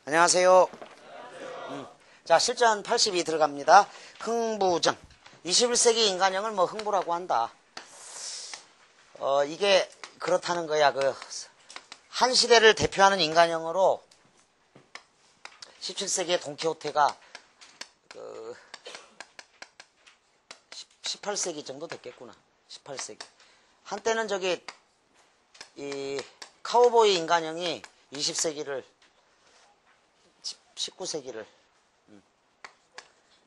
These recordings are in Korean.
안녕하세요. 자, 실전 82 들어갑니다. 흥부정. 21세기 인간형을 뭐 흥부라고 한다. 이게 그렇다는 거야. 한 시대를 대표하는 인간형으로 17세기의 돈키호테가 18세기 정도 됐겠구나. 18세기. 한때는 이 카우보이 인간형이 20세기를 19세기를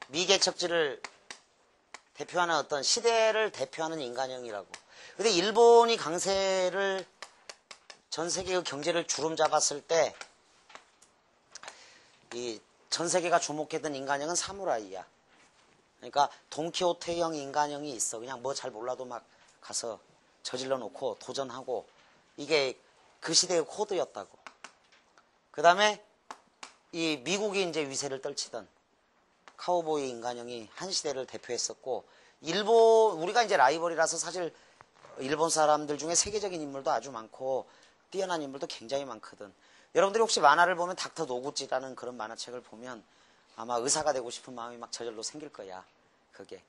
미개척지를 대표하는 어떤 시대를 대표하는 인간형이라고. 근데 일본이 강세를 전 세계의 경제를 주름 잡았을 때 이 전 세계가 주목했던 인간형은 사무라이야. 그러니까 돈키호테형 인간형이 있어. 그냥 뭐 잘 몰라도 막 가서 저질러 놓고 도전하고, 이게 그 시대의 코드였다고. 그 다음에 이 미국이 이제 위세를 떨치던 카우보이 인간형이 한 시대를 대표했었고, 우리가 이제 라이벌이라서 사실 일본 사람들 중에 세계적인 인물도 아주 많고 뛰어난 인물도 굉장히 많거든. 여러분들이 혹시 만화를 보면 닥터 노구찌라는 그런 만화책을 보면 아마 의사가 되고 싶은 마음이 막 저절로 생길 거야. 그게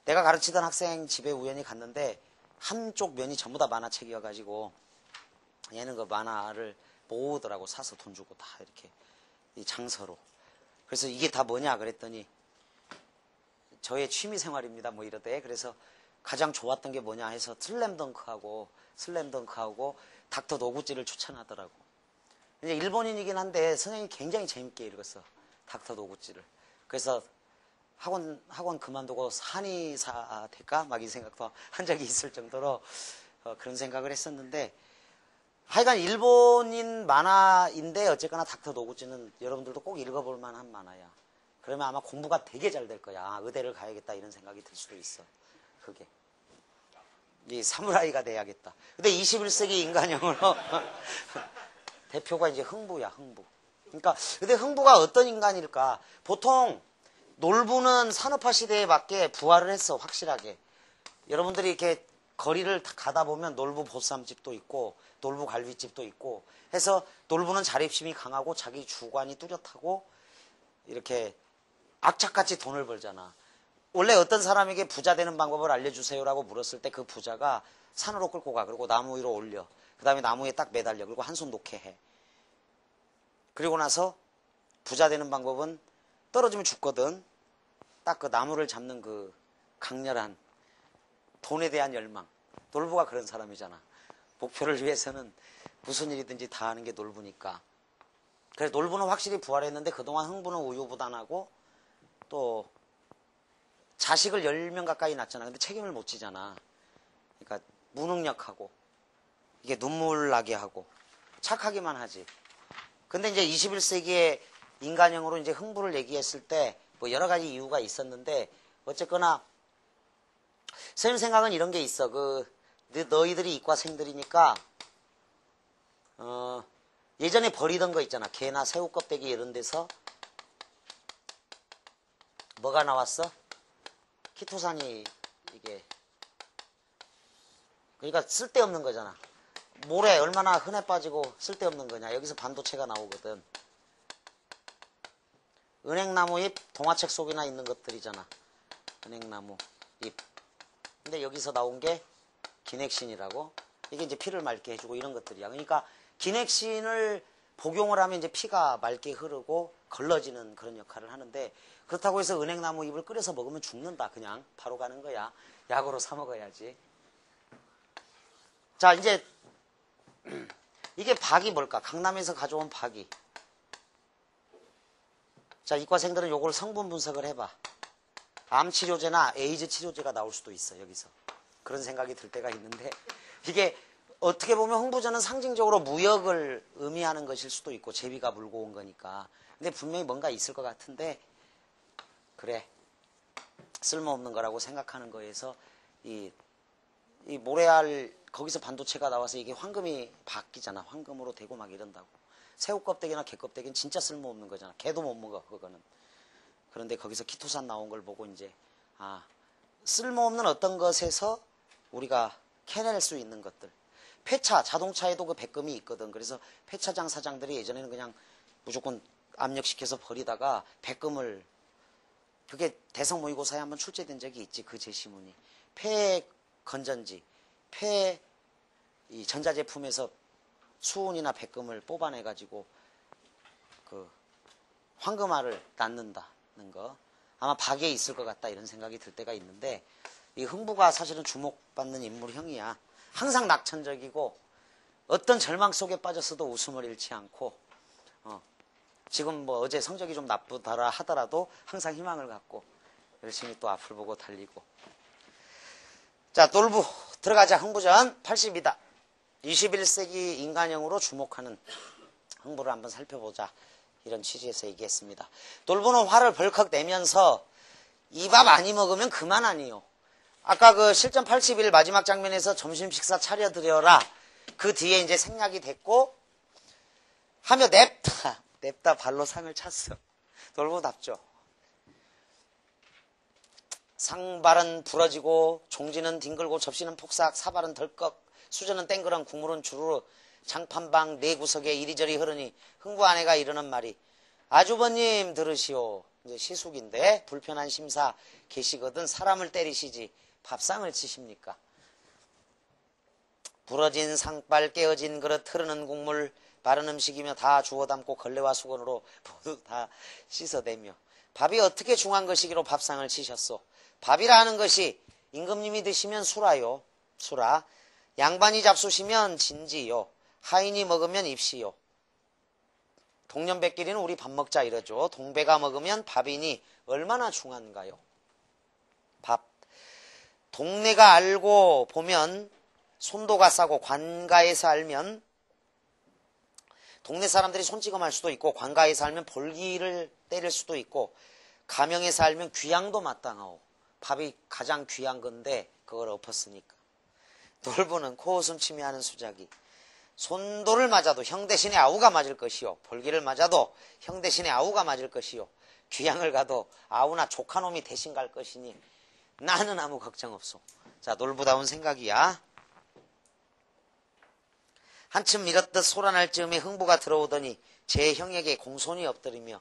내가 가르치던 학생 집에 우연히 갔는데 한쪽 면이 전부 다 만화책이어가지고 얘는 그 만화를 모으더라고. 사서 돈 주고 다 이렇게 이 장서로. 그래서 이게 다 뭐냐 그랬더니 저의 취미 생활입니다 뭐 이러대. 그래서 가장 좋았던 게 뭐냐 해서 슬램덩크하고 닥터 노구찌를 추천하더라고. 이제 일본인이긴 한데 선생님이 굉장히 재밌게 읽었어, 닥터 노구찌를. 그래서 학원 그만두고 한의사 될까 막 이 생각도 한 적이 있을 정도로 그런 생각을 했었는데, 하여간 일본인 만화인데 어쨌거나 닥터 노구찌는 여러분들도 꼭 읽어볼 만한 만화야. 그러면 아마 공부가 되게 잘 될 거야. 의대를 가야겠다 이런 생각이 들 수도 있어. 그게 이 사무라이가 돼야겠다. 근데 21세기 인간형으로 대표가 이제 흥부야, 흥부. 그러니까 근데 흥부가 어떤 인간일까? 보통 놀부는 산업화 시대에 맞게 부활을 했어, 확실하게. 여러분들이 이렇게 거리를 가다 보면 놀부 보쌈집도 있고 놀부 갈비집도 있고 해서 놀부는 자립심이 강하고 자기 주관이 뚜렷하고 이렇게 악착같이 돈을 벌잖아. 원래 어떤 사람에게 부자 되는 방법을 알려주세요라고 물었을 때 그 부자가 산으로 끌고 가. 그리고 나무 위로 올려. 그 다음에 나무에 딱 매달려. 그리고 한 손 놓게 해. 그리고 나서 부자 되는 방법은 떨어지면 죽거든. 딱 그 나무를 잡는 그 강렬한 돈에 대한 열망. 놀부가 그런 사람이잖아. 목표를 위해서는 무슨 일이든지 다 하는 게 놀부니까. 그래서 놀부는 확실히 부활했는데 그동안 흥부는 우유부단하고 또 자식을 10명 가까이 낳잖아. 근데 책임을 못 지잖아. 그러니까 무능력하고 이게 눈물 나게 하고 착하기만 하지. 근데 이제 21세기의 인간형으로 이제 흥부를 얘기했을 때 뭐 여러 가지 이유가 있었는데, 어쨌거나 선생님 생각은 이런 게 있어. 너희들이 이과생들이니까 예전에 버리던 거 있잖아. 개나 새우 껍데기 이런 데서 뭐가 나왔어? 키토산이 이게 그러니까 쓸데없는 거잖아. 모래 얼마나 흔해 빠지고 쓸데없는 거냐. 여기서 반도체가 나오거든. 은행나무 잎, 동화책 속이나 있는 것들이잖아. 은행나무 잎. 근데 여기서 나온 게 기넥신이라고. 이게 이제 피를 맑게 해주고 이런 것들이야. 그러니까 기넥신을 복용을 하면 이제 피가 맑게 흐르고 걸러지는 그런 역할을 하는데, 그렇다고 해서 은행나무 잎을 끓여서 먹으면 죽는다. 그냥 바로 가는 거야. 약으로 사 먹어야지. 자, 이제 이게 박이 뭘까? 강남에서 가져온 박이. 자, 이과생들은 요걸 성분 분석을 해봐. 암 치료제나 에이즈 치료제가 나올 수도 있어, 여기서. 그런 생각이 들 때가 있는데, 이게 어떻게 보면 흥부전은 상징적으로 무역을 의미하는 것일 수도 있고, 제비가 물고 온 거니까. 근데 분명히 뭔가 있을 것 같은데, 그래, 쓸모없는 거라고 생각하는 거에서 이 모래알, 거기서 반도체가 나와서 이게 황금이 바뀌잖아. 황금으로 되고 막 이런다고. 새우 껍데기나 개 껍데기는 진짜 쓸모없는 거잖아. 개도 못 먹어, 그거는. 그런데 거기서 키토산 나온 걸 보고 이제 쓸모없는 어떤 것에서 우리가 캐낼 수 있는 것들. 폐차, 자동차에도 그 백금이 있거든. 그래서 폐차장 사장들이 예전에는 그냥 무조건 압력시켜서 버리다가 백금을, 그게 대성 모의고사에 한번 출제된 적이 있지. 그 제시문이 폐 건전지, 폐 이 전자제품에서 수은이나 백금을 뽑아내가지고 그 황금알을 낳는다는 거, 아마 박에 있을 것 같다 이런 생각이 들 때가 있는데, 이 흥부가 사실은 주목받는 인물형이야. 항상 낙천적이고 어떤 절망 속에 빠졌어도 웃음을 잃지 않고, 지금 뭐 어제 성적이 좀 나쁘더라 하더라도 항상 희망을 갖고 열심히 또 앞을 보고 달리고. 자, 놀부 들어가자. 흥부전 80이다. 21세기 인간형으로 주목하는 흥부를 한번 살펴보자. 이런 취지에서 얘기했습니다. 놀부는 화를 벌컥 내면서 이 밥 많이 먹으면 그만 아니요. 아까 그 실전 81 마지막 장면에서 점심 식사 차려드려라. 그 뒤에 이제 생략이 됐고, 하며 냅다 발로 상을 찼어. 놀부답죠. 상발은 부러지고, 종지는 뒹굴고, 접시는 폭삭, 사발은 덜컥, 수저는 땡그랑, 국물은 주르르, 장판방 네 구석에 이리저리 흐르니 흥부 아내가 이러는 말이, 아주버님 들으시오. 이제 시숙인데 불편한 심사 계시거든 사람을 때리시지 밥상을 치십니까? 부러진 상발, 깨어진 그릇, 흐르는 국물, 마른 음식이며 다 주워 담고 걸레와 수건으로 모두 다 씻어대며, 밥이 어떻게 중한 것이기로 밥상을 치셨소? 밥이라 하는 것이 임금님이 드시면 수라요. 수라. 양반이 잡수시면 진지요. 하인이 먹으면 입시요. 동년배끼리는 우리 밥 먹자 이러죠. 동배가 먹으면 밥이니 얼마나 중한가요? 밥. 동네가 알고 보면 손도가 싸고, 관가에서 알면 동네 사람들이 손찌검할 수도 있고, 관가에서 알면 볼기를 때릴 수도 있고, 가명에서 알면 귀양도 마땅하오. 밥이 가장 귀한 건데 그걸 엎었으니까. 놀부는 코웃음 치며 하는 수작이, 손도를 맞아도 형 대신에 아우가 맞을 것이요, 볼기를 맞아도 형 대신에 아우가 맞을 것이요, 귀양을 가도 아우나 조카놈이 대신 갈 것이니 나는 아무 걱정 없소. 자, 놀부다운 생각이야. 한참 밀었듯 소란할 즈음에 흥부가 들어오더니 제 형에게 공손히 엎드리며,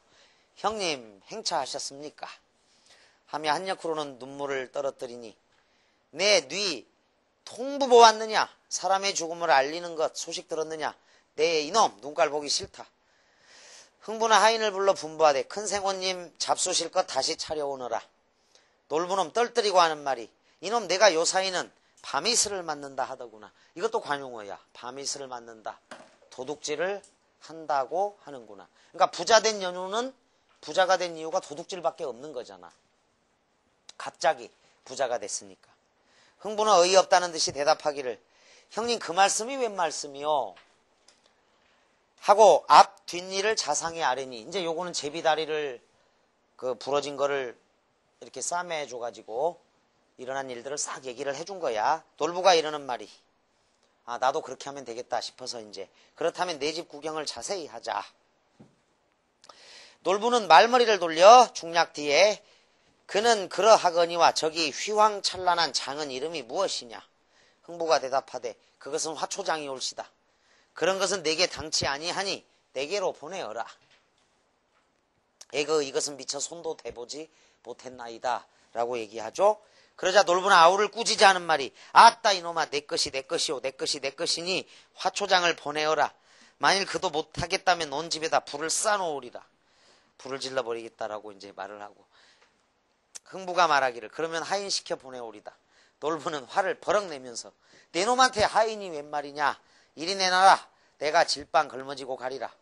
형님 행차하셨습니까? 하며 한옆으로는 눈물을 떨어뜨리니, 네 통부 보았느냐? 사람의 죽음을 알리는 것 소식 들었느냐? 네 이놈 눈깔 보기 싫다. 흥부는 하인을 불러 분부하되, 큰 생원님 잡수실 것 다시 차려오너라. 놀부놈 떨뜨리고 하는 말이, 이놈 내가 요사이는 밤이슬을 맞는다 하더구나. 이것도 관용어야. 밤이슬을 맞는다. 도둑질을 한다고 하는구나. 그러니까 부자 된 연유는, 부자가 된 이유가 도둑질밖에 없는 거잖아. 갑자기 부자가 됐으니까. 흥부는 어이없다는 듯이 대답하기를, 형님 그 말씀이 웬 말씀이요? 하고 앞 뒷일을 자상히 아뢰니, 이제 요거는 제비다리를 그 부러진 거를 이렇게 싸매줘가지고 일어난 일들을 싹 얘기를 해준 거야. 놀부가 이러는 말이, 아 나도 그렇게 하면 되겠다 싶어서 이제, 그렇다면 내 집 구경을 자세히 하자. 놀부는 말머리를 돌려 중략 뒤에, 그는 그러하거니와 저기 휘황찬란한 장은 이름이 무엇이냐? 흥부가 대답하되, 그것은 화초장이 올시다. 그런 것은 내게 당치 아니하니 내게로 보내어라. 에그 이것은 미처 손도 대보지 못했나이다 라고 얘기하죠. 그러자 놀부는 아우를 꾸짖지 않은 말이, 아따 이놈아, 내 것이 내 것이오, 내 것이 내 것이니 화초장을 보내어라. 만일 그도 못하겠다면 온 집에다 불을 쌓아놓으리라. 불을 질러버리겠다라고 이제 말을 하고, 흥부가 말하기를, 그러면 하인 시켜 보내오리다. 놀부는 화를 버럭 내면서, 내 놈한테 하인이 웬 말이냐? 이리 내놔라. 내가 질방 걸머지고 가리라.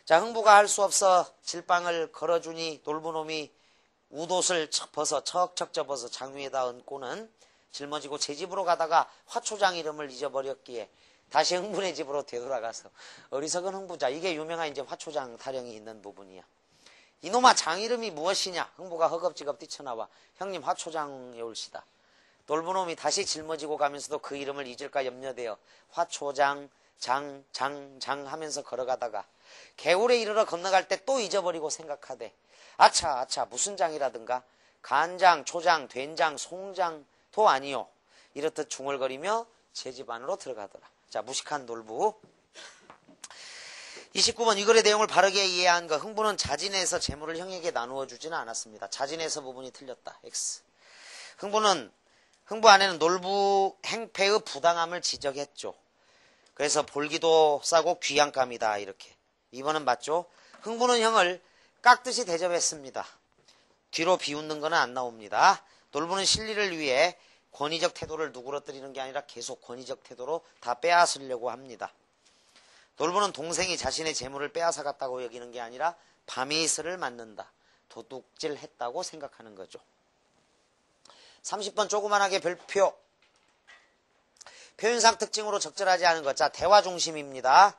자, 흥부가 할 수 없어 질방을 걸어주니 놀부놈이 웃옷을 척척 접어서 장 위에다 얹고는 짊어지고 제 집으로 가다가 화초장 이름을 잊어버렸기에 다시 흥부네 집으로 되돌아가서, 어리석은 흥부자. 이게 유명한 이제 화초장 타령이 있는 부분이야. 이놈아, 장 이름이 무엇이냐? 흥부가 허겁지겁 뛰쳐나와, 형님 화초장에 올시다. 놀부놈이 다시 짊어지고 가면서도 그 이름을 잊을까 염려되어 화초장 장 하면서 걸어가다가 개울에 이르러 건너갈 때 또 잊어버리고 생각하되, 아차 무슨 장이라든가, 간장, 초장, 된장, 송장도 아니요. 이렇듯 중얼거리며 제 집 안으로 들어가더라. 자, 무식한 놀부. 29번 이 글의 내용을 바르게 이해한 것. 흥부는 자진해서 재물을 형에게 나누어 주지는 않았습니다. 자진해서 부분이 틀렸다. X. 흥부 아내는 놀부 행패의 부당함을 지적했죠. 그래서 볼기도 싸고 귀양감이다. 이렇게. 2번은 맞죠? 흥부는 형을 깍듯이 대접했습니다. 뒤로 비웃는 건 안 나옵니다. 놀부는 실리를 위해 권위적 태도를 누그러뜨리는 게 아니라 계속 권위적 태도로 다 빼앗으려고 합니다. 놀부는 동생이 자신의 재물을 빼앗아갔다고 여기는 게 아니라 밤이슬을 맞는다. 도둑질했다고 생각하는 거죠. 30번 조그만하게 별표. 표현상 특징으로 적절하지 않은 것. 자, 대화 중심입니다.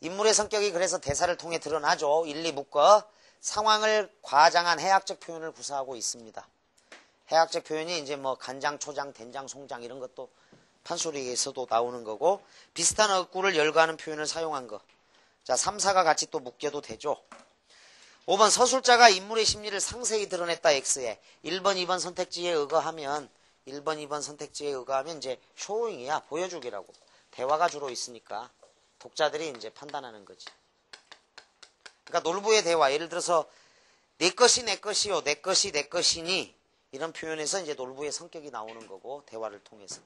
인물의 성격이 그래서 대사를 통해 드러나죠. 1, 2 묶어 상황을 과장한 해학적 표현을 구사하고 있습니다. 해학적 표현이 이제 뭐 간장, 초장, 된장, 송장 이런 것도 판소리에서도 나오는 거고, 비슷한 어구를 열거하는 표현을 사용한 거. 자, 3, 4가 같이 또 묶여도 되죠. 5번 서술자가 인물의 심리를 상세히 드러냈다. X에 1번, 2번 선택지에 의거하면 1번, 2번 선택지에 의거하면 이제 쇼잉이야. 보여주기라고. 대화가 주로 있으니까 독자들이 이제 판단하는 거지. 그러니까 놀부의 대화, 예를 들어서 내 것이 내 것이요, 내 것이 내 것이니 이런 표현에서 이제 놀부의 성격이 나오는 거고, 대화를 통해서.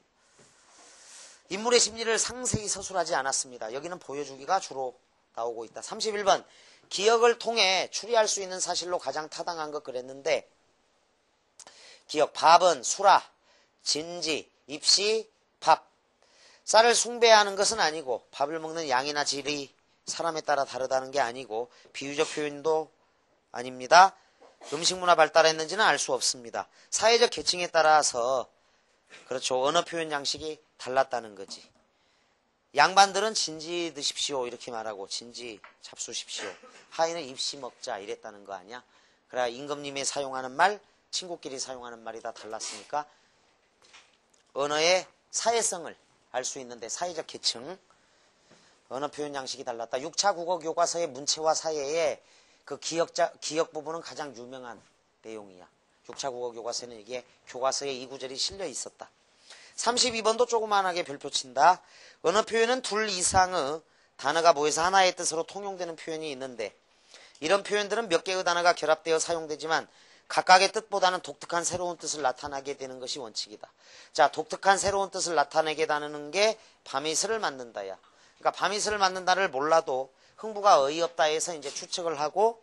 인물의 심리를 상세히 서술하지 않았습니다. 여기는 보여주기가 주로 나오고 있다. 31번 기억을 통해 추리할 수 있는 사실로 가장 타당한 것 그랬는데, 기억, 밥은 수라, 진지, 입시, 밥. 쌀을 숭배하는 것은 아니고 밥을 먹는 양이나 질이 사람에 따라 다르다는 게 아니고 비유적 표현도 아닙니다. 음식문화 발달했는지는 알 수 없습니다. 사회적 계층에 따라서 그렇죠. 언어 표현 양식이 달랐다는 거지. 양반들은 진지 드십시오 이렇게 말하고 진지 잡수십시오. 하인은 입시 먹자 이랬다는 거 아니야. 그래 임금님이 사용하는 말, 친구끼리 사용하는 말이 다 달랐으니까 언어의 사회성을 알 수 있는데, 사회적 계층, 언어 표현 양식이 달랐다. 6차 국어 교과서의 문체와 사회의 그 기억 부분은 가장 유명한 내용이야. 6차 국어 교과서에는 이게 교과서에 이 구절이 실려 있었다. 32번도 조그만하게 별표 친다. 언어 표현은 둘 이상의 단어가 모여서 하나의 뜻으로 통용되는 표현이 있는데, 이런 표현들은 몇 개의 단어가 결합되어 사용되지만 각각의 뜻보다는 독특한 새로운 뜻을 나타나게 되는 것이 원칙이다. 자, 독특한 새로운 뜻을 나타내게 다는 게 밤이슬을 만든다야. 그러니까 밤이슬을 만든다를 몰라도 흥부가 어이없다 해서 이제 추측을 하고,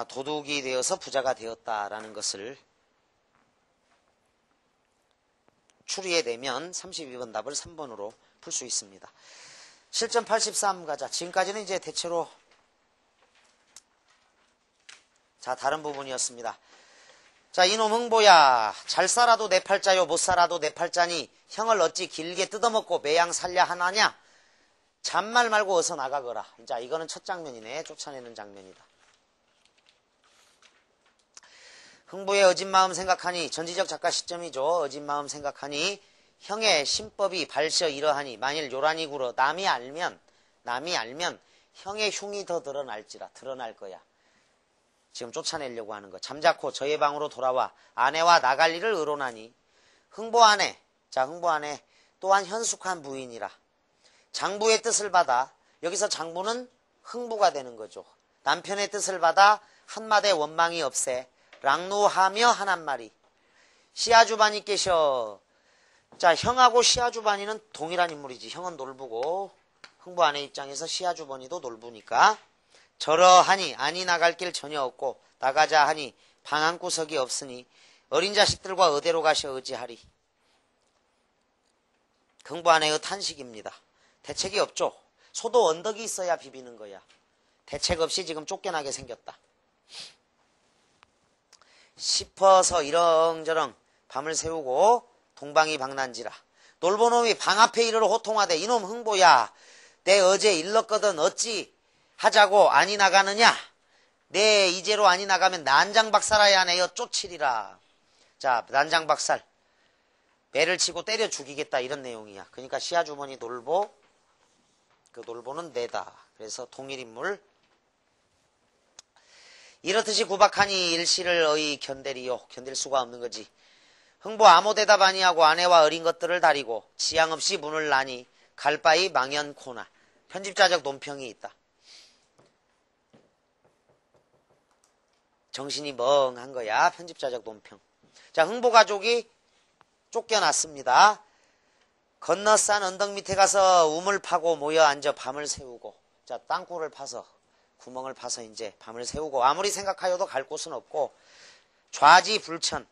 도둑이 되어서 부자가 되었다라는 것을 추리해내면 32번 답을 3번으로 풀 수 있습니다. 실전 83 가자. 지금까지는 이제 대체로 자, 다른 부분이었습니다. 자, 이놈 흥보야, 잘 살아도 내 팔자요, 못 살아도 내 팔자니 형을 어찌 길게 뜯어먹고 매양 살려 하나냐? 잔말 말고 어서 나가거라. 자, 이거는 첫 장면이네. 쫓아내는 장면이다. 흥부의 어진 마음 생각하니, 전지적 작가 시점이죠. 어진 마음 생각하니 형의 신법이 발셔 이러하니, 만일 요란히 굴어 남이 알면 형의 흉이 더 드러날 거야. 지금 쫓아내려고 하는 거. 잠자코 저의 방으로 돌아와 아내와 나갈 일을 의논하니, 흥부 아내, 자, 흥부 아내 또한 현숙한 부인이라 장부의 뜻을 받아, 여기서 장부는 흥부가 되는 거죠. 남편의 뜻을 받아 한마디 원망이 없애 랑노하며 하란 말이, 시아주반이 계셔. 자, 형하고 시아주반이는 동일한 인물이지. 형은 놀부고 흥부 아내 입장에서 시아주반이도 놀부니까, 저러하니 아니 나갈 길 전혀 없고 나가자 하니 방 한 구석이 없으니 어린 자식들과 어디로 가셔 의지하리. 흥부 아내의 탄식입니다. 대책이 없죠. 소도 언덕이 있어야 비비는 거야. 대책 없이 지금 쫓겨나게 생겼다. 싶어서 이렁저렁 밤을 새우고 동방이 방난지라. 놀보놈이 방 앞에 이르러 호통하되, 이놈 흥보야, 내 어제 일렀거든 어찌 하자고 아니 나가느냐? 내 이제로 아니 나가면 난장박살아야 내어 쫓으리라. 자, 난장박살, 매를 치고 때려 죽이겠다 이런 내용이야. 그러니까 시아주머니 놀보, 그 놀보는 내다. 그래서 동일인물. 이렇듯이 구박하니 일시를 어이 견대리요. 견딜 수가 없는 거지. 흥부 아무 대답 아니하고 아내와 어린 것들을 다리고 지양 없이 문을 나니 갈바위 망연코나. 편집자적 논평이 있다. 정신이 멍한 거야. 편집자적 논평. 자, 흥보가족이 쫓겨났습니다. 건너산 언덕 밑에 가서 우물 파고 모여 앉아 밤을 새우고. 자, 땅굴을 파서, 구멍을 파서 이제 밤을 새우고. 아무리 생각하여도 갈 곳은 없고. 좌지불천.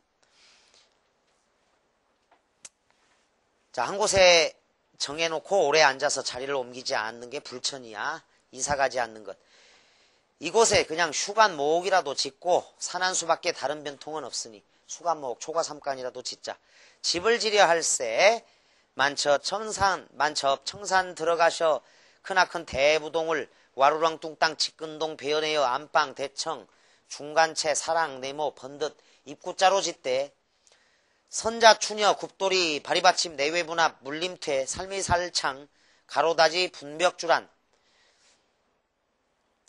자, 한 곳에 정해놓고 오래 앉아서 자리를 옮기지 않는 게 불천이야. 이사가지 않는 것. 이곳에 그냥 휴관목이라도 짓고 산한 수밖에 다른 변통은 없으니 수관목, 초가삼간이라도 짓자. 집을 지려 할세 만첩 청산 들어가셔 크나큰 대부동을 와루랑 뚱땅 직근동 배연해여 안방 대청 중간채 사랑 네모 번듯 입구자로 짓대. 선자 추녀 굽돌이 바리받침 내외분합 물림퇴 살미살창 가로다지 분벽주란.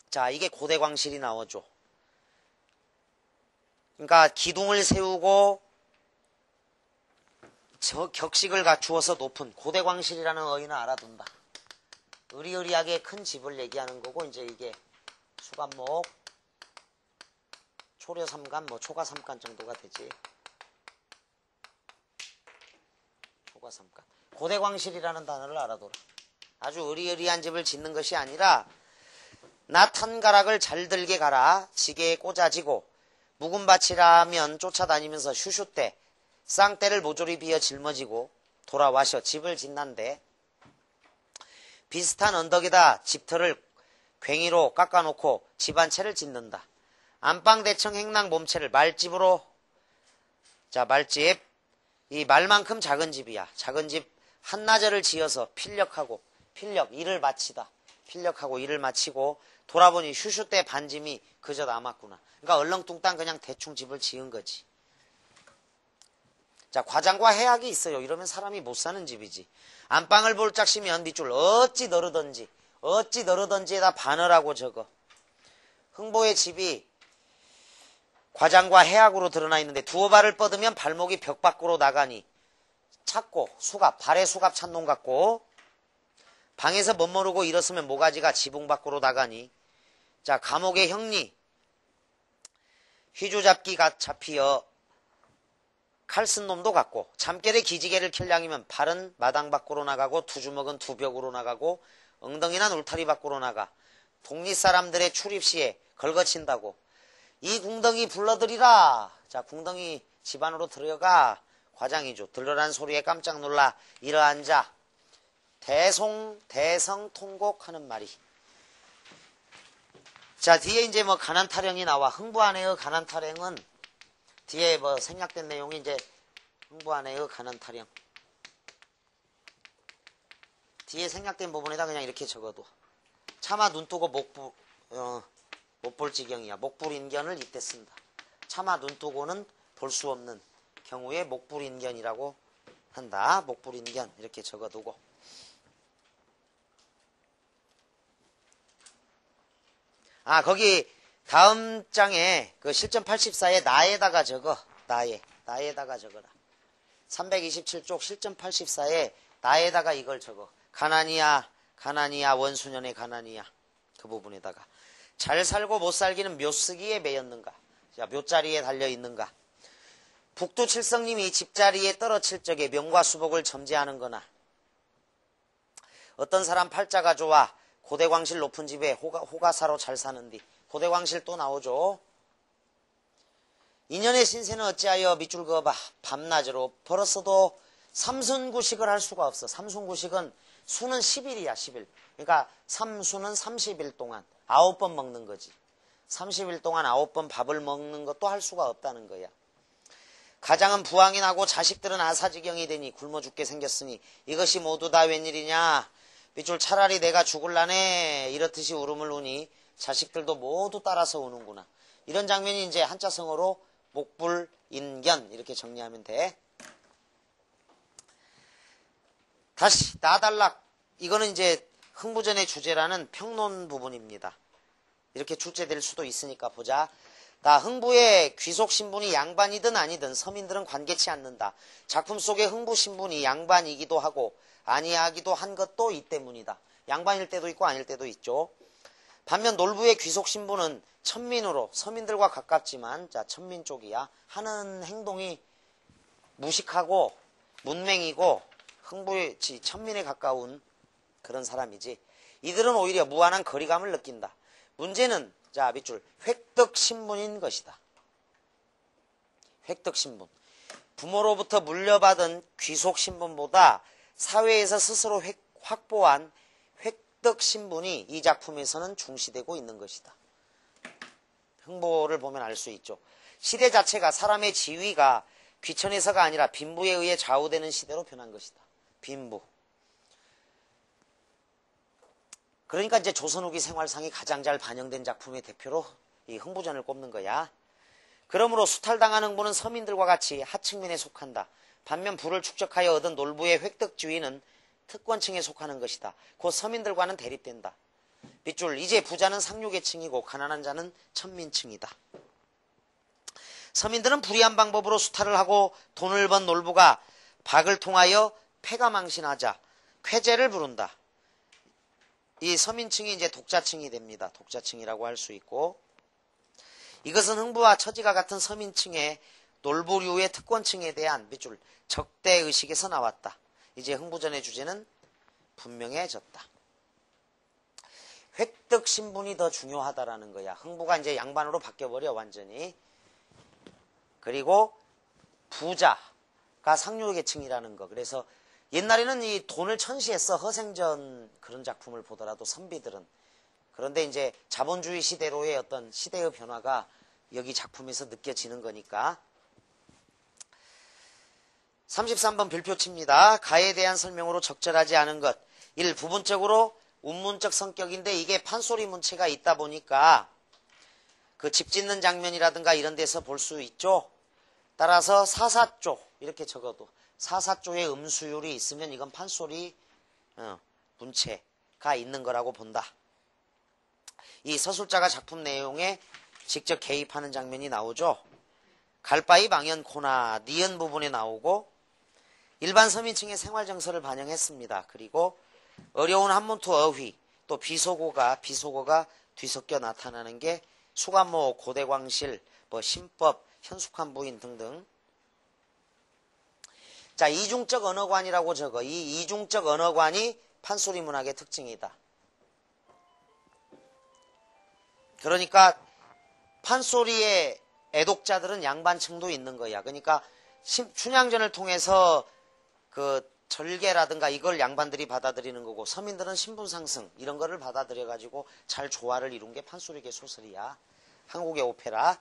자, 이게 고대광실이 나오죠. 그러니까 기둥을 세우고 격식을 갖추어서 높은 고대광실이라는 어휘는 알아둔다. 의리의리하게 큰 집을 얘기하는 거고, 이제 이게 수관목, 초려삼간, 초가삼간 정도가 되지. 초가삼간. 고대광실이라는 단어를 알아둬라. 아주 의리의리한 집을 짓는 것이 아니라 낫 한 가락을 잘 들게 가라. 지게에 꽂아지고 묵은 밭이라면 쫓아다니면서 슈슈때 쌍대를 모조리 비어 짊어지고 돌아와셔 집을 짓는데 비슷한 언덕에다 집터를 괭이로 깎아놓고 집 한 채를 짓는다. 안방 대청 행랑 몸체를 말집으로. 자, 말집. 이 말만큼 작은 집이야. 작은 집 한나절을 지어서 필력하고 일을 마치다. 필력하고 일을 마치고 돌아보니 슈슈 때 반짐이 그저 남았구나. 그러니까 얼렁뚱땅 그냥 대충 집을 지은 거지. 자, 과장과 해악이 있어요. 이러면 사람이 못 사는 집이지. 안방을 볼짝 시면 밑줄 어찌 너르던지에다 바늘하고 적어. 흥보의 집이 과장과 해악으로 드러나 있는데 두어 발을 뻗으면 발목이 벽 밖으로 나가니 찾고 수갑, 발에 수갑 찬 놈 같고 방에서 멋모르고 일었으면 모가지가 지붕 밖으로 나가니. 자, 감옥의 형리 휘조잡기가 잡히어 칼 쓴 놈도 같고 잠결에 기지개를 켤량이면 발은 마당 밖으로 나가고 두 주먹은 두 벽으로 나가고 엉덩이나 울타리 밖으로 나가 동리 사람들의 출입시에 걸거친다고. 이 궁덩이 불러들이라. 자, 궁덩이 집 안으로 들어가. 과장이죠. 들러란 소리에 깜짝 놀라 일어앉아 대성통곡하는 말이. 자, 뒤에 이제 가난 타령이 나와. 흥부안에의 가난 타령은 뒤에 생략된 내용이 이제 흥부안에의 가난 타령. 뒤에 생략된 부분에다 그냥 이렇게 적어도. 차마 눈 뜨고 못 볼 지경이야. 목불인견을 이때 쓴다. 차마 눈 뜨고는 볼 수 없는 경우에 목불인견이라고 한다. 목불인견 이렇게 적어두고. 아, 거기 다음 장에 그 실전 84에 나에다가 적어. 나에다가 적어라. 327쪽 실전 84에 나에다가 이걸 적어. 가나니아 원수년의 가나니아 그 부분에다가 잘 살고 못 살기는 묘쓰기에 매였는가. 자, 묘자리에 달려있는가. 북두칠성님이 집자리에 떨어칠 적에 명과 수복을 점지하는 거나 어떤 사람 팔자가 좋아 고대광실 높은 집에 호가사로 잘 사는디. 고대광실 또 나오죠. 인연의 신세는 어찌하여 밑줄 그어봐. 밤낮으로 벌었어도 삼순구식을 할 수가 없어. 삼순구식은 수는 10일이야. 10일. 그러니까 삼수는 30일 동안 9번 먹는 거지. 30일 동안 9번 밥을 먹는 것도 할 수가 없다는 거야. 가장은 부항이 나고 자식들은 아사지경이 되니 굶어 죽게 생겼으니 이것이 모두 다 웬일이냐. 밑줄 차라리 내가 죽을라네 이렇듯이 울음을 우니 자식들도 모두 따라서 우는구나. 이런 장면이 이제 한자성어로 목불인견 이렇게 정리하면 돼. 다시 나달락. 이거는 이제 흥부전의 주제라는 평론 부분입니다. 이렇게 출제될 수도 있으니까 보자. 흥부의 귀속 신분이 양반이든 아니든 서민들은 관계치 않는다. 작품 속의 흥부 신분이 양반이기도 하고 아니하기도 한 것도 이 때문이다. 양반일 때도 있고 아닐 때도 있죠. 반면 놀부의 귀속 신분은 천민으로 서민들과 가깝지만 자 천민 쪽이야. 하는 행동이 무식하고 문맹이고 흥부의 천민에 가까운 그런 사람이지. 이들은 오히려 무한한 거리감을 느낀다. 문제는 자 밑줄 획득신분인 것이다. 획득신분. 부모로부터 물려받은 귀속신분보다 사회에서 스스로 확보한 획득신분이 이 작품에서는 중시되고 있는 것이다. 흥보를 보면 알 수 있죠. 시대 자체가 사람의 지위가 귀천에서가 아니라 빈부에 의해 좌우되는 시대로 변한 것이다. 빈부. 그러니까 이제 조선 후기 생활상이 가장 잘 반영된 작품의 대표로 이 흥부전을 꼽는 거야. 그러므로 수탈당한 흥부는 서민들과 같이 하층민에 속한다. 반면 부를 축적하여 얻은 놀부의 획득주의는 특권층에 속하는 것이다. 곧 서민들과는 대립된다. 밑줄 이제 부자는 상류계층이고 가난한 자는 천민층이다. 서민들은 불의한 방법으로 수탈을 하고 돈을 번 놀부가 박을 통하여 패가망신하자 쾌재를 부른다. 이 서민층이 이제 독자층이 됩니다. 독자층이라고 할 수 있고 이것은 흥부와 처지가 같은 서민층의 놀부류의 특권층에 대한 밑줄 적대의식에서 나왔다. 이제 흥부전의 주제는 분명해졌다. 획득 신분이 더 중요하다라는 거야. 흥부가 이제 양반으로 바뀌어버려 완전히. 그리고 부자가 상류계층이라는 거. 그래서 옛날에는 이 돈을 천시했어. 허생전 그런 작품을 보더라도 선비들은. 그런데 이제 자본주의 시대로의 어떤 시대의 변화가 여기 작품에서 느껴지는 거니까. 33번 별표칩니다. 가에 대한 설명으로 적절하지 않은 것. 1. 부분적으로 운문적 성격인데 이게 판소리 문체가 있다 보니까 그 집 짓는 장면이라든가 이런 데서 볼 수 있죠. 따라서 사사조 이렇게 적어도 사사조의 음수율이 있으면 이건 판소리 문체가 있는 거라고 본다. 이 서술자가 작품 내용에 직접 개입하는 장면이 나오죠. 갈바이 망연 코나 니은 부분에 나오고 일반 서민층의 생활정서를 반영했습니다. 그리고 어려운 한문토 어휘 또 비속어가 뒤섞여 나타나는 게 수감모, 고대광실, 신법, 현숙한 부인 등등. 자, 이중적 언어관이라고 적어. 이 이중적 언어관이 판소리 문학의 특징이다. 그러니까 판소리의 애독자들은 양반층도 있는 거야. 그러니까 춘향전을 통해서 그 절개라든가 이걸 양반들이 받아들이는 거고 서민들은 신분상승 이런 거를 받아들여가지고 잘 조화를 이룬 게 판소리계 소설이야. 한국의 오페라.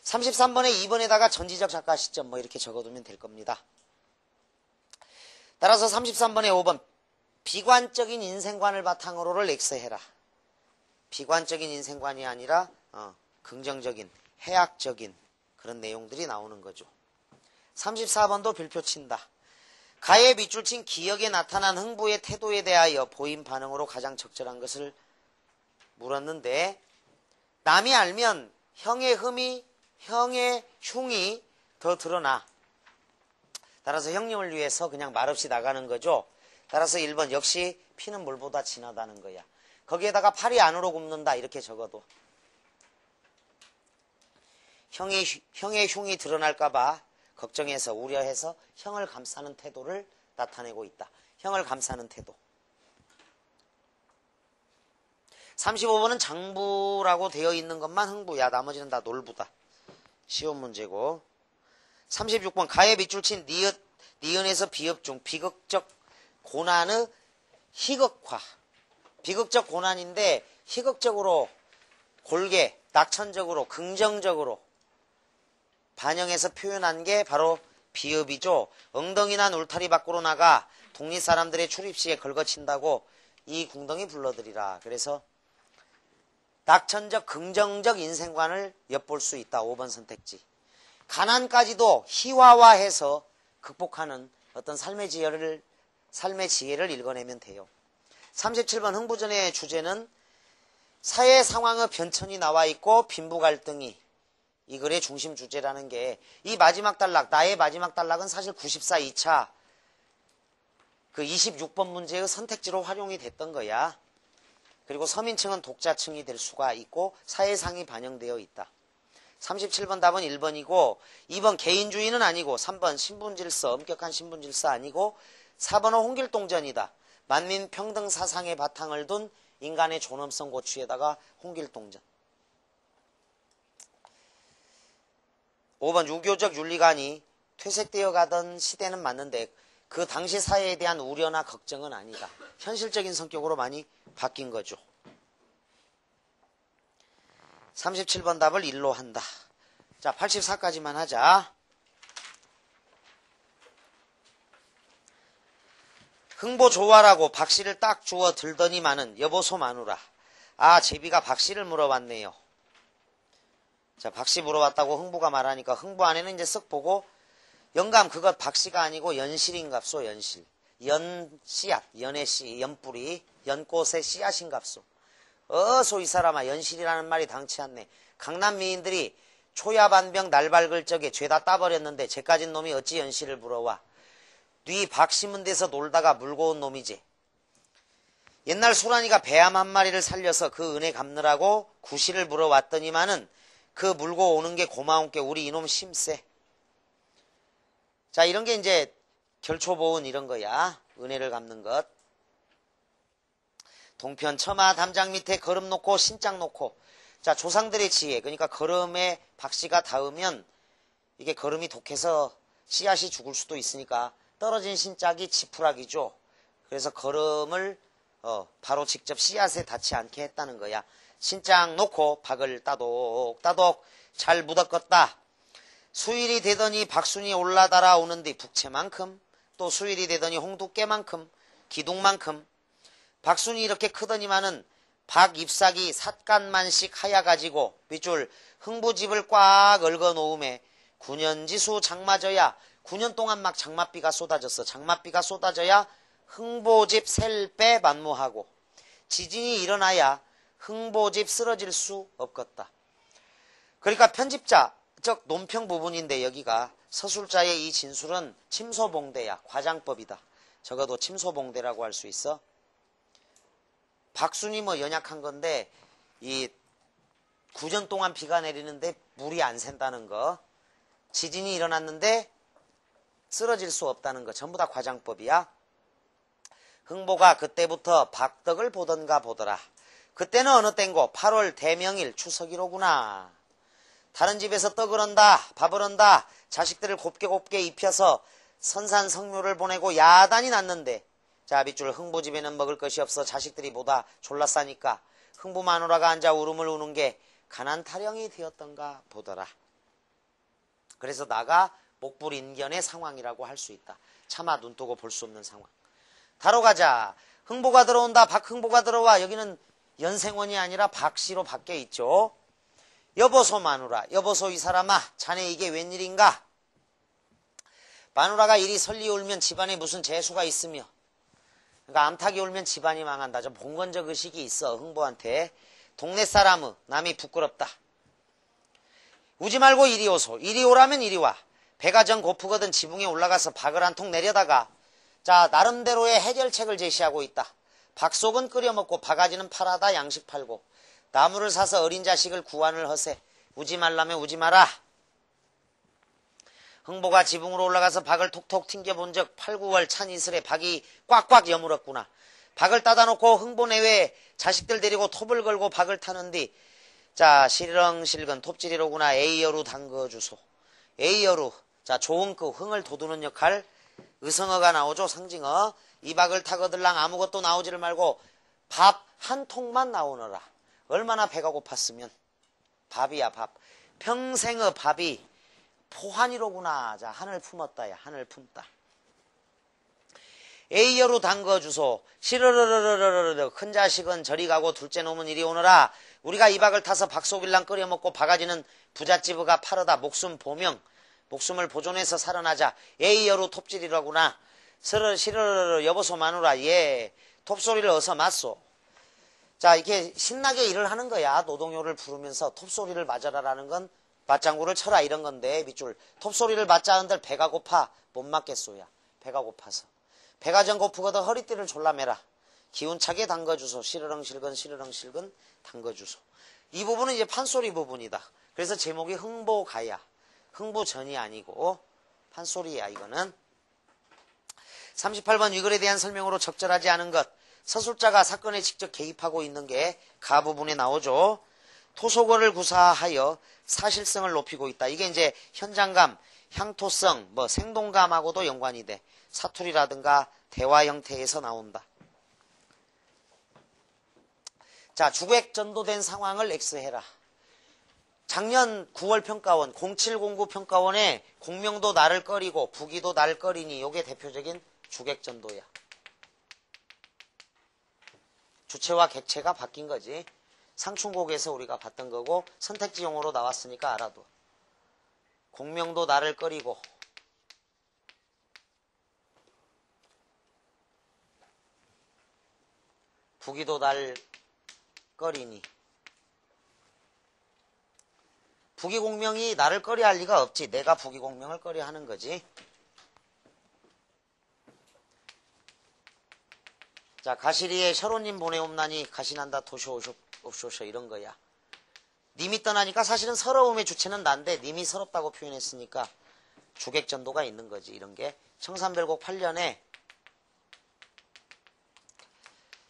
33번에 2번에다가 전지적 작가 시점 이렇게 적어두면 될 겁니다. 따라서 33번에 5번 비관적인 인생관을 바탕으로를 엑스해라. 비관적인 인생관이 아니라 긍정적인 해학적인 그런 내용들이 나오는 거죠. 34번도 별표 친다. 가에 밑줄 친 기억에 나타난 흥부의 태도에 대하여 보인 반응으로 가장 적절한 것을 물었는데 남이 알면 형의 흉이 더 드러나. 따라서 형님을 위해서 그냥 말없이 나가는 거죠. 따라서 1번 역시 피는 물보다 진하다는 거야. 거기에다가 팔이 안으로 굽는다 이렇게 적어도 형의 흉이 드러날까봐 걱정해서 우려해서 형을 감싸는 태도를 나타내고 있다. 형을 감싸는 태도. 35번은 장부라고 되어 있는 것만 흥부야. 나머지는 다 놀부다. 쉬운 문제고. 36번 가에 밑줄 친 니은에서 비읍 중 비극적 고난의 희극화. 비극적 고난인데 희극적으로 골게 낙천적으로 긍정적으로 반영해서 표현한 게 바로 비읍이죠. 엉덩이나 울타리 밖으로 나가 독립 사람들의 출입시에 걸거친다고 이 궁덩이 불러들이라. 그래서 낙천적 긍정적 인생관을 엿볼 수 있다. 5번 선택지. 가난까지도 희화화해서 극복하는 어떤 삶의 지혜를 읽어내면 돼요. 37번 흥부전의 주제는 사회 상황의 변천이 나와 있고 빈부 갈등이 이 글의 중심 주제라는 게 이 마지막 단락, 나의 마지막 단락은 사실 94 2차 그 26번 문제의 선택지로 활용이 됐던 거야. 그리고 서민층은 독자층이 될 수가 있고 사회상이 반영되어 있다. 37번 답은 1번이고 2번 개인주의는 아니고 3번 신분질서, 엄격한 신분질서 아니고 4번은 홍길동전이다. 만민평등 사상의 바탕을 둔 인간의 존엄성 고취에다가 홍길동전. 5번 유교적 윤리관이 퇴색되어 가던 시대는 맞는데 그 당시 사회에 대한 우려나 걱정은 아니다. 현실적인 성격으로 많이 바뀐 거죠. 37번 답을 1로 한다. 자, 84까지만 하자. 흥보 좋아라고 박씨를 딱 주워 들더니만은 여보소 마누라. 아, 제비가 박씨를 물어봤네요. 자, 박씨 물어봤다고 흥보가 말하니까 흥보 안에는 이제 쓱 보고 영감 그것 박씨가 아니고 연실인갑소. 연실. 연 씨앗, 연의 씨, 연뿌리, 연꽃의 씨앗인갑소. 어소 이 사람아, 연실이라는 말이 당치 않네. 강남 미인들이 초야반병 날 밝을 적에 죄다 따버렸는데 쟤까진 놈이 어찌 연실을 물어와. 네 박씨문 데서 놀다가 물고 온 놈이지. 옛날 소란이가 배암 한 마리를 살려서 그 은혜 갚느라고 구실을 물어왔더니만은 그 물고 오는 게 고마운 게 우리 이놈 심세. 자, 이런 게 이제 결초보은 이런 거야. 은혜를 갚는 것. 동편 처마 담장 밑에 거름 놓고 신짝 놓고. 자, 조상들의 지혜. 그러니까 거름에 박씨가 닿으면 이게 거름이 독해서 씨앗이 죽을 수도 있으니까 떨어진 신짝이 지푸라기죠. 그래서 거름을 바로 직접 씨앗에 닿지 않게 했다는 거야. 신짝 놓고 박을 따독따독 잘 묻었겄다. 수일이 되더니 박순이 올라달아 오는데 북채만큼, 또 수일이 되더니 홍두깨만큼, 기둥만큼. 박순이 이렇게 크더니만은 박 잎사귀 삿간만씩 하여가지고 밑줄 흥부집을 꽉 얽어 놓음에 9년지수 장마져야 9년 동안 막 장맛비가 쏟아졌어. 장맛비가 쏟아져야 흥보집 셀빼 만무하고 지진이 일어나야 흥보집 쓰러질 수 없겠다. 그러니까 편집자, 즉 논평 부분인데 여기가 서술자의 이 진술은 침소봉대야. 과장법이다. 적어도 침소봉대라고 할 수 있어. 박순이 뭐 연약한 건데 이 9년 동안 비가 내리는데 물이 안 샌다는 거, 지진이 일어났는데 쓰러질 수 없다는 거, 전부 다 과장법이야. 흥보가 그때부터 박덕을 보던가 보더라. 그때는 어느 땐고 8월 대명일 추석이로구나. 다른 집에서 떡을 언다, 밥을 언다, 자식들을 곱게 입혀서 선산성묘를 보내고 야단이 났는데, 자, 밑줄 흥보집에는 먹을 것이 없어 자식들이 보다 졸라 싸니까 흥부 마누라가 앉아 울음을 우는 게 가난 타령이 되었던가 보더라. 그래서 나가 목불인견의 상황이라고 할 수 있다. 차마 눈뜨고 볼 수 없는 상황. 다로 가자. 흥보가 들어온다. 박흥보가 들어와. 여기는 연생원이 아니라 박씨로 바뀌어 있죠. 여보소 마누라. 여보소 이 사람아, 자네 이게 웬일인가? 마누라가 이리 설리 울면 집안에 무슨 재수가 있으며, 그러니까 암탉이 울면 집안이 망한다. 좀 봉건적 의식이 있어. 흥보한테. 동네 사람의 남이 부끄럽다. 우지 말고 이리 오소. 이리 오라면 이리 와. 배가 정 고프거든 지붕에 올라가서 박을 한 통 내려다가, 자, 나름대로의 해결책을 제시하고 있다. 박속은 끓여 먹고 바가지는 팔아다 양식 팔고, 나무를 사서 어린 자식을 구안을 허세. 우지 말라면 우지 마라. 흥보가 지붕으로 올라가서 박을 톡톡 튕겨본 적 8, 9월 찬 이슬에 박이 꽉꽉 여물었구나. 박을 따다 놓고 흥보 내외에 자식들 데리고 톱을 걸고 박을 타는 뒤, 자, 실렁실근 톱질이로구나. 에이어루 담궈주소. 에이어루. 자, 좋은 그 흥을 돋우는 역할, 의성어가 나오죠. 상징어. 이 박을 타거들랑 아무것도 나오지를 말고 밥 한 통만 나오너라. 얼마나 배가 고팠으면. 밥이야, 밥. 평생의 밥이 포한이로구나. 자, 한을 품었다야. 한을 품다. 에이어로 담궈주소. 시르르르르르르. 큰 자식은 저리 가고 둘째 놈은 이리 오너라. 우리가 이 박을 타서 박소빌랑 끓여 먹고 바가지는 부잣집어가 팔어다 목숨 보명. 목숨을 보존해서 살아나자. 에이어로 톱질이라구나. 시르르르르. 여보소 마누라. 예. 톱소리를 어서 맞소. 자, 이렇게 신나게 일을 하는 거야. 노동요를 부르면서 톱소리를 맞아라라는 건 맞장구를 쳐라 이런 건데 밑줄 톱소리를 맞자 한들 배가 고파 못 맞겠소야. 배가 고파서. 배가 전 고프거든 허리띠를 졸라매라. 기운차게 담궈주소. 시르렁실근 시르렁실근 담궈주소. 이 부분은 이제 판소리 부분이다. 그래서 제목이 흥보가야. 흥부전이 아니고 판소리야 이거는. 38번 위글에 대한 설명으로 적절하지 않은 것. 서술자가 사건에 직접 개입하고 있는 게 가 부분에 나오죠. 토속어를 구사하여 사실성을 높이고 있다. 이게 이제 현장감, 향토성, 생동감하고도 연관이 돼. 사투리라든가 대화 형태에서 나온다. 자, 주객 전도된 상황을 X해라. 작년 9월 평가원, 0709 평가원에 공명도 나를 꺼리고 부기도 나를 꺼리니 요게 대표적인 주객 전도야. 주체와 객체가 바뀐 거지. 상충곡에서 우리가 봤던 거고 선택지 용어로 나왔으니까 알아둬. 공명도 나를 꺼리고 부기도 날 꺼리니. 부기공명이 나를 꺼려 할 리가 없지. 내가 부기공명을 꺼려 하는 거지. 자, 가시리에 셔로님 보내옵나니 가시난다 도쇼옵쇼쇼 이런 거야. 님이 떠나니까 사실은 서러움의 주체는 난데 님이 서럽다고 표현했으니까 주객전도가 있는 거지. 이런 게 청산별곡 8년에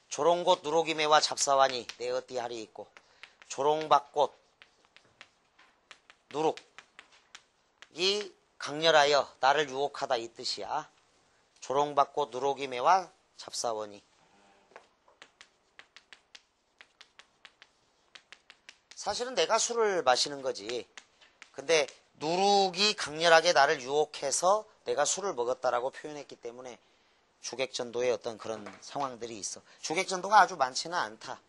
조롱꽃 누룩이매와 잡사와니 내 어띠하리 있고 조롱밭꽃 누룩이 강렬하여 나를 유혹하다 이 뜻이야. 조롱밭꽃 누룩이매와 잡사원이. 사실은 내가 술을 마시는 거지. 근데 누룩이 강렬하게 나를 유혹해서 내가 술을 먹었다라고 표현했기 때문에 주객전도의 어떤 그런 상황들이 있어. 주객전도가 아주 많지는 않다.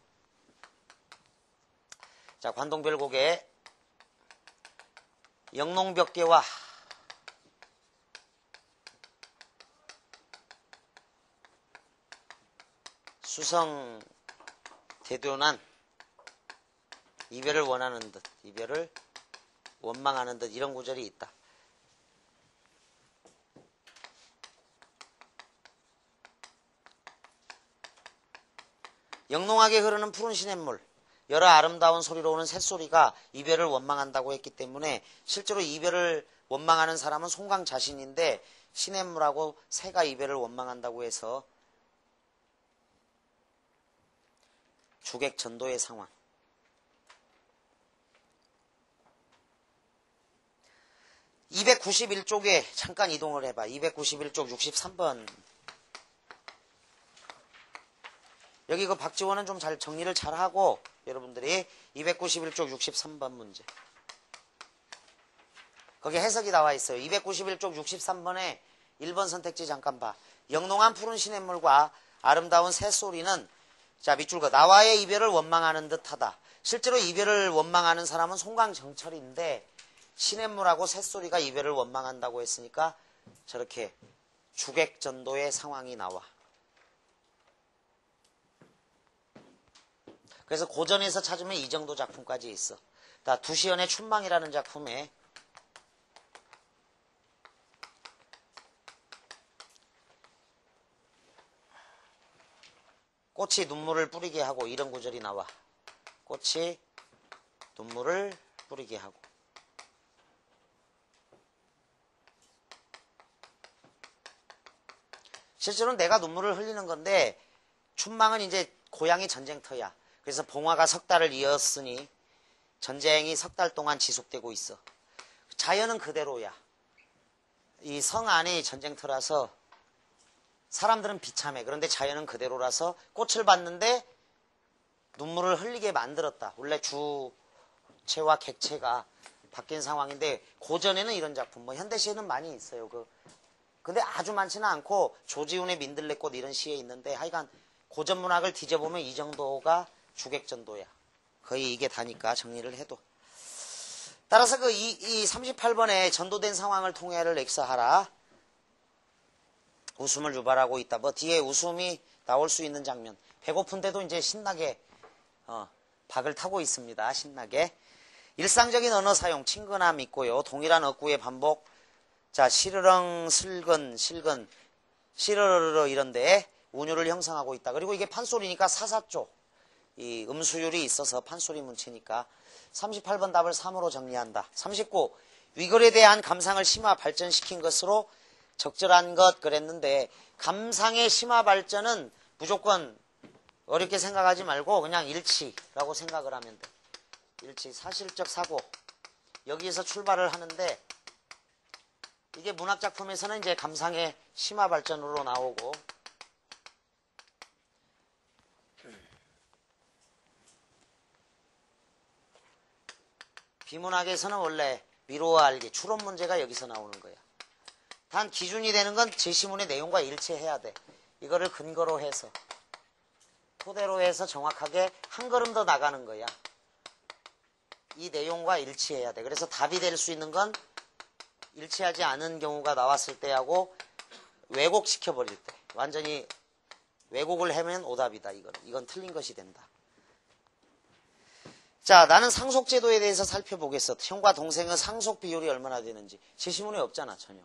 자, 관동별곡의 영농벽계와 수성 대도난 이별을 원하는 듯, 이별을 원망하는 듯 이런 구절이 있다. 영롱하게 흐르는 푸른 시냇물, 여러 아름다운 소리로 오는 새소리가 이별을 원망한다고 했기 때문에 실제로 이별을 원망하는 사람은 송강 자신인데 시냇물하고 새가 이별을 원망한다고 해서 주객 전도의 상황. 291쪽에 잠깐 이동을 해봐. 291쪽 63번. 여기 그 박지원은 좀 잘 정리를 잘 하고 여러분들이 291쪽 63번 문제. 거기 해석이 나와 있어요. 291쪽 63번에 1번 선택지 잠깐 봐. 영롱한 푸른 시냇물과 아름다운 새소리는 자 밑줄 거 나와의 이별을 원망하는 듯하다. 실제로 이별을 원망하는 사람은 송강정철인데 시냇물하고 새소리가 이별을 원망한다고 했으니까 저렇게 주객전도의 상황이 나와. 그래서 고전에서 찾으면 이 정도 작품까지 있어. 두시연의 춘망이라는 작품에 꽃이 눈물을 뿌리게 하고 이런 구절이 나와. 꽃이 눈물을 뿌리게 하고. 실제로는 내가 눈물을 흘리는 건데 춘망은 이제 고향이 전쟁터야. 그래서 봉화가 석 달을 이었으니 전쟁이 석 달 동안 지속되고 있어. 자연은 그대로야. 이 성 안이 전쟁터라서 사람들은 비참해. 그런데 자연은 그대로라서 꽃을 봤는데 눈물을 흘리게 만들었다. 원래 주체와 객체가 바뀐 상황인데 고전에는 이런 작품, 현대시에는 많이 있어요. 근데 아주 많지는 않고 조지훈의 민들레꽃 이런 시에 있는데 하여간 고전 문학을 뒤져보면 이 정도가 주객전도야. 거의 이게 다니까 정리를 해도. 따라서 이 38번에 전도된 상황을 통해를 엑스하라. 웃음을 유발하고 있다. 뒤에 웃음이 나올 수 있는 장면. 배고픈데도 이제 신나게 박을 타고 있습니다. 신나게. 일상적인 언어 사용, 친근함 있고요. 동일한 어구의 반복. 자, 시르렁, 슬근, 실근, 시르르르 이런데 운율을 형성하고 있다. 그리고 이게 판소리니까 사사조. 이 음수율이 있어서 판소리 문체니까 38번 답을 3으로 정리한다. 39. 위글에 대한 감상을 심화 발전시킨 것으로 적절한 것 그랬는데 감상의 심화 발전은 무조건 어렵게 생각하지 말고 그냥 일치라고 생각을 하면 돼. 일치, 사실적 사고. 여기에서 출발을 하는데 이게 문학작품에서는 이제 감상의 심화 발전으로 나오고 비문학에서는 원래 미로와 알기, 추론 문제가 여기서 나오는 거야. 단 기준이 되는 건 제시문의 내용과 일치해야 돼. 이거를 근거로 해서 토대로 해서 정확하게 한 걸음 더 나가는 거야. 이 내용과 일치해야 돼. 그래서 답이 될 수 있는 건 일치하지 않은 경우가 나왔을 때하고 왜곡시켜버릴 때. 완전히 왜곡을 하면 오답이다. 이건 틀린 것이 된다. 자, 나는 상속제도에 대해서 살펴보겠어. 형과 동생의 상속 비율이 얼마나 되는지. 제시문에 없잖아, 전혀.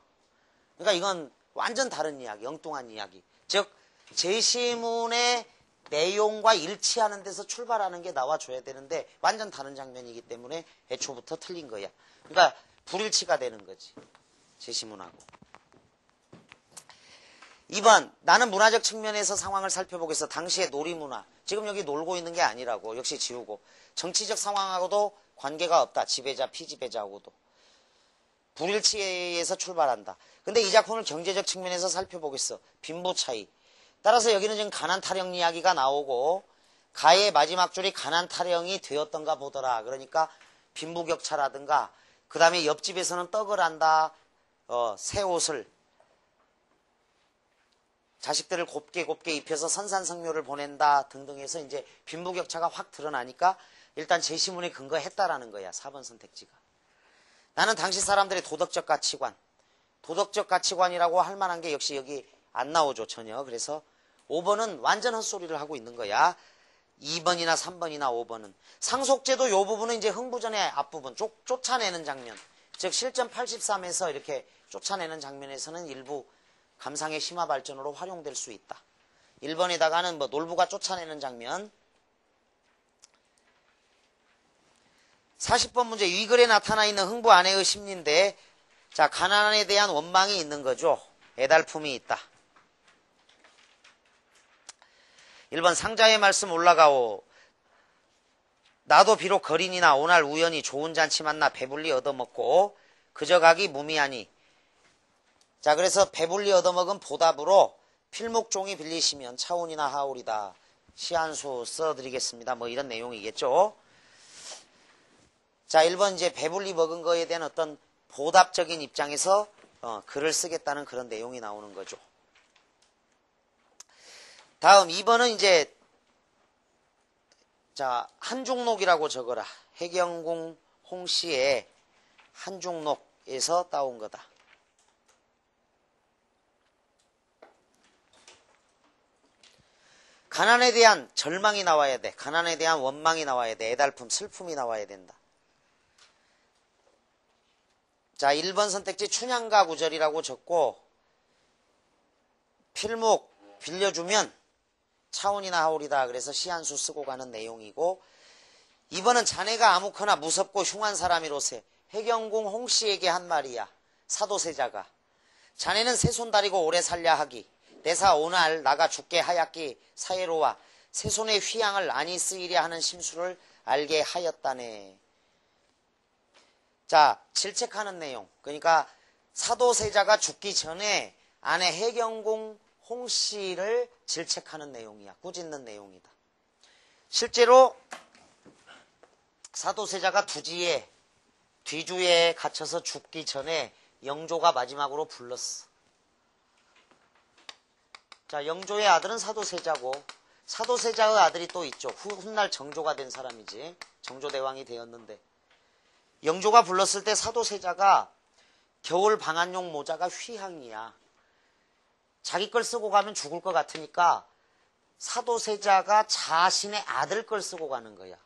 그러니까 이건 완전 다른 이야기, 엉뚱한 이야기. 즉, 제시문의 내용과 일치하는 데서 출발하는 게 나와줘야 되는데 완전 다른 장면이기 때문에 애초부터 틀린 거야. 그러니까 불일치가 되는 거지. 제시문하고. 2번, 나는 문화적 측면에서 상황을 살펴보겠어. 당시의 놀이문화. 지금 여기 놀고 있는 게 아니라고. 역시 지우고. 정치적 상황하고도 관계가 없다. 지배자, 피지배자하고도. 불일치에서 출발한다. 근데 이 작품을 경제적 측면에서 살펴보겠어. 빈부 차이. 따라서 여기는 지금 가난 타령 이야기가 나오고 가의 마지막 줄이 가난 타령이 되었던가 보더라. 그러니까 빈부격차라든가 그 다음에 옆집에서는 떡을 한다. 새 옷을 자식들을 곱게 입혀서 선산성묘를 보낸다 등등 해서 이제 빈부격차가 확 드러나니까 일단 제시문에 근거했다라는 거야. 4번 선택지가. 나는 당시 사람들의 도덕적 가치관이라고 할 만한 게 역시 여기 안 나오죠. 전혀. 그래서 5번은 완전 헛소리를 하고 있는 거야. 2번이나 3번이나 5번은. 상속제도 요 부분은 이제 흥부전의 앞부분 쫓아내는 장면. 즉 실전 83에서 이렇게 쫓아내는 장면에서는 일부 감상의 심화 발전으로 활용될 수 있다. 1번에다가는 뭐 놀부가 쫓아내는 장면. 40번 문제. 위글에 나타나 있는 흥부 아내의 심리인데 자, 가난에 대한 원망이 있는 거죠. 애달픔이 있다. 1번 상자의 말씀 올라가오. 나도 비록 거린이나 오날 우연히 좋은 잔치 만나 배불리 얻어먹고 그저 가기 무미하니. 자, 그래서 배불리 얻어먹은 보답으로 필목종이 빌리시면 차운이나 하울이다. 시 한 수 써드리겠습니다. 뭐 이런 내용이겠죠. 자, 1번 이제 배불리 먹은 거에 대한 어떤 보답적인 입장에서 글을 쓰겠다는 그런 내용이 나오는 거죠. 다음 2번은 이제 자, 한중록이라고 적어라. 해경궁 홍씨의 한중록에서 따온 거다. 가난에 대한 절망이 나와야 돼. 가난에 대한 원망이 나와야 돼. 애달픔, 슬픔이 나와야 된다. 자, 1번 선택지 춘향가 구절이라고 적고 필목 빌려주면 차운이나 하울이다. 그래서 시 한 수 쓰고 가는 내용이고 2번은 자네가 아무거나 무섭고 흉한 사람이로세. 해경궁 홍씨에게 한 말이야. 사도세자가. 자네는 새손 다리고 오래 살려 하기. 내사 오날 나가 죽게 하였기 사예로와 새손의 휘양을 안이 쓰이려 하는 심수를 알게 하였다네. 자, 질책하는 내용. 그러니까 사도세자가 죽기 전에 아내 해경궁 홍씨를 질책하는 내용이야. 꾸짖는 내용이다. 실제로 사도세자가 뒤주에 갇혀서 죽기 전에 영조가 마지막으로 불렀어. 자, 영조의 아들은 사도세자고 사도세자의 아들이 또 있죠. 훗날 정조가 된 사람이지. 정조대왕이 되었는데 영조가 불렀을 때 사도세자가 겨울 방한용 모자가 휘향이야. 자기 걸 쓰고 가면 죽을 것 같으니까 사도세자가 자신의 아들 걸 쓰고 가는 거야.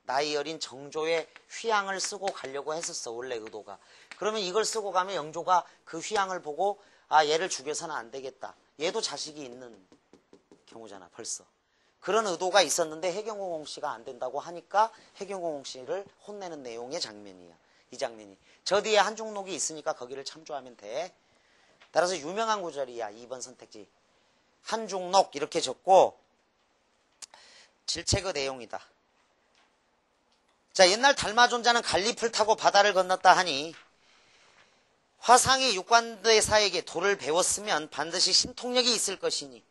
나이 어린 정조의 휘양을 쓰고 가려고 했었어, 원래 의도가. 그러면 이걸 쓰고 가면 영조가 그 휘양을 보고, 얘를 죽여서는 안 되겠다. 얘도 자식이 있는 경우잖아, 벌써. 그런 의도가 있었는데 해경공홍 씨가 안 된다고 하니까 해경공홍 씨를 혼내는 내용의 장면이야. 이 장면이. 저 뒤에 한중록이 있으니까 거기를 참조하면 돼. 따라서 유명한 구절이야, 2번 선택지. 한중록 이렇게 적고 질책의 내용이다. 자, 옛날 달마존자는 갈리풀 타고 바다를 건넜다 하니 화상이 육관대사에게 도를 배웠으면 반드시 신통력이 있을 것이니.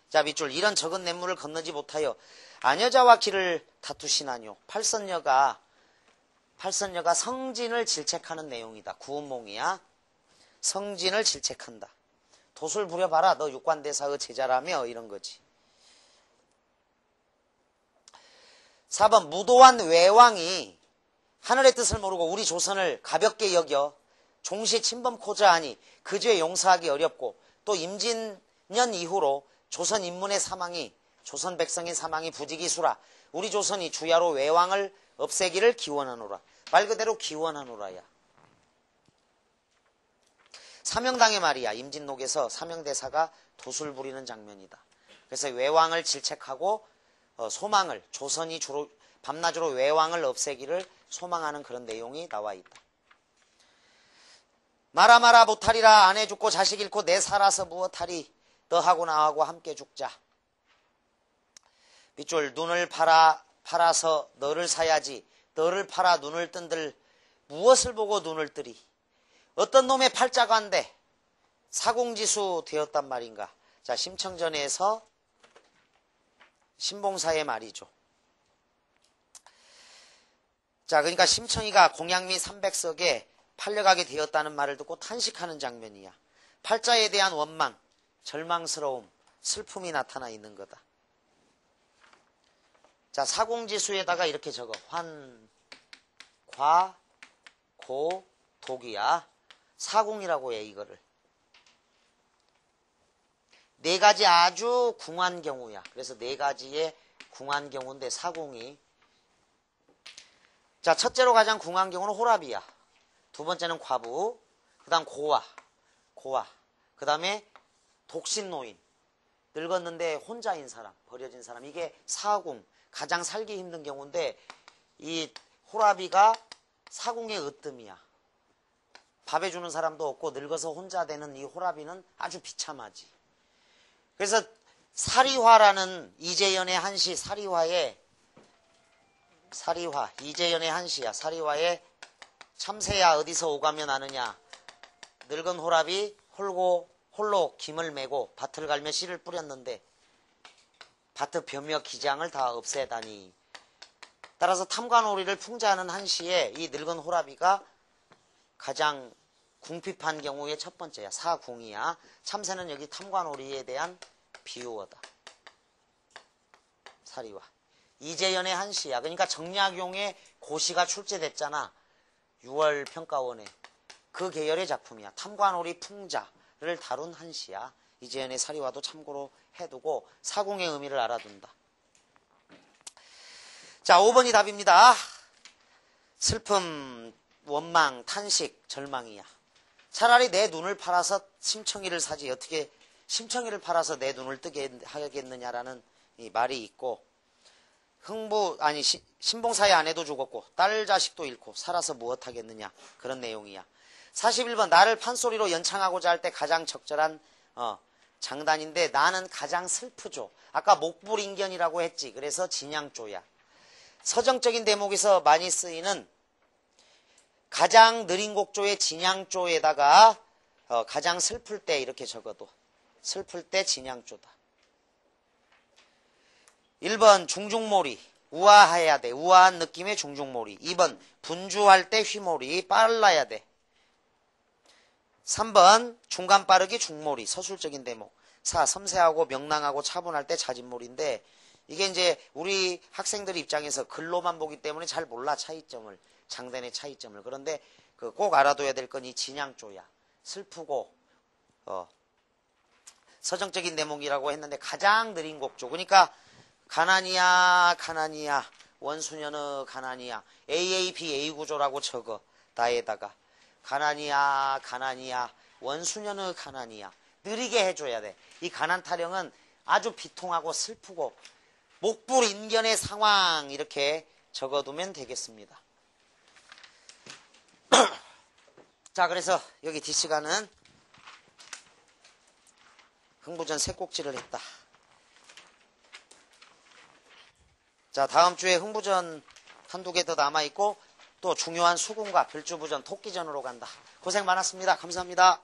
자, 밑줄. 이런 적은 냇물을 건너지 못하여 아녀자와 길을 다투시나뇨. 팔선녀가 성진을 질책하는 내용이다. 구운몽이야. 성진을 질책한다. 돛을 부려봐라. 너 육관대사의 제자라며. 이런 거지. 4번. 무도한 외왕이 하늘의 뜻을 모르고 우리 조선을 가볍게 여겨 종시 침범코자 하니 그 죄 용서하기 어렵고, 또 임진년 이후로 조선 인문의 사망이, 조선 백성의 사망이 부지기수라. 우리 조선이 주야로 외왕을 없애기를 기원하노라. 말 그대로 기원하노라야. 사명당의 말이야. 임진록에서 사명대사가 돛을 부리는 장면이다. 그래서 외왕을 질책하고 소망을, 조선이 주로 밤낮으로 외왕을 없애기를 소망하는 그런 내용이 나와 있다. 마라 못하리라. 아내 죽고 자식 잃고 내 살아서 무엇하리. 너하고 나하고 함께 죽자. 밑줄. 눈을 팔아서 너를 사야지. 너를 팔아 눈을 뜬들 무엇을 보고 눈을 뜨리. 어떤 놈의 팔자관데 사공지수 되었단 말인가. 자, 심청전에서 신봉사의 말이죠. 자, 그러니까 심청이가 공양미 300석에 팔려가게 되었다는 말을 듣고 탄식하는 장면이야. 팔자에 대한 원망, 절망스러움, 슬픔이 나타나 있는 거다. 자, 사공지수에다가 이렇게 적어. 환, 과, 고, 독이야. 사공이라고 해, 이거를. 네 가지 아주 궁한 경우야. 그래서 네 가지의 궁한 경우인데 사공이. 자, 첫째로 가장 궁한 경우는 호랍이야. 두 번째는 과부, 그 다음 고아. 그 다음에 독신노인. 늙었는데 혼자인 사람, 버려진 사람. 이게 사공, 가장 살기 힘든 경우인데 이 호랍이가 사공의 으뜸이야. 밥 해주는 사람도 없고 늙어서 혼자 되는 이 호랍이는 아주 비참하지. 그래서 사리화라는 이재연의 한시, 이재연의 한시야. 사리화에 참새야 어디서 오가면 아느냐. 늙은 호랍이 홀로 김을 메고 밭을 갈며 씨를 뿌렸는데 밭의 벼며 기장을 다 없애다니. 따라서 탐관오리를 풍자하는 한시에 이 늙은 호랍이가 가장 궁핍한 경우의 첫 번째야. 사궁이야. 참새는 여기 탐관오리에 대한 비유어다. 사리화. 이재연의 한시야. 그러니까 정약용의 고시가 출제됐잖아. 6월 평가원에. 그 계열의 작품이야. 탐관오리 풍자를 다룬 한시야. 이재연의 사리화도 참고로 해두고 사궁의 의미를 알아둔다. 자, 5번이 답입니다. 슬픔, 원망, 탄식, 절망이야. 차라리 내 눈을 팔아서 심청이를 사지 어떻게 심청이를 팔아서 내 눈을 뜨게 하겠느냐라는 이 말이 있고, 신봉사의 아내도 죽었고 딸 자식도 잃고 살아서 무엇하겠느냐, 그런 내용이야. 41번. 나를 판소리로 연창하고자 할 때 가장 적절한 장단인데 나는 가장 슬프죠. 아까 목불인견이라고 했지. 그래서 진양조야. 서정적인 대목에서 많이 쓰이는 가장 느린 곡조의 진양조에다가 가장 슬플 때 이렇게 적어도 슬플 때 진양조다. 1번 중중몰이. 우아해야 돼. 우아한 느낌의 중중몰이. 2번 분주할 때 휘몰이. 빨라야 돼. 3번 중간 빠르기 중몰이. 서술적인 대목. 4. 섬세하고 명랑하고 차분할 때 자진몰인데 이게 이제 우리 학생들 입장에서 글로만 보기 때문에 잘 몰라, 차이점을. 장단의 차이점을. 그런데 꼭 알아둬야 될 건 이 진양조야. 슬프고 서정적인 대목이라고 했는데 가장 느린 곡조. 그러니까 가난이야 원수년의 가난이야. AABA 구조라고 적어. 다에다가. 가난이야, 가난이야. 원수년의 가난이야. 느리게 해줘야 돼. 이 가난 타령은 아주 비통하고 슬프고 목불인견의 상황 이렇게 적어두면 되겠습니다. 자, 그래서 여기 D시간은 흥부전 세 꼭지를 했다. 자, 다음 주에 흥부전 한두 개 더 남아있고 또 중요한 수군과 별주부전, 토끼전으로 간다. 고생 많았습니다. 감사합니다.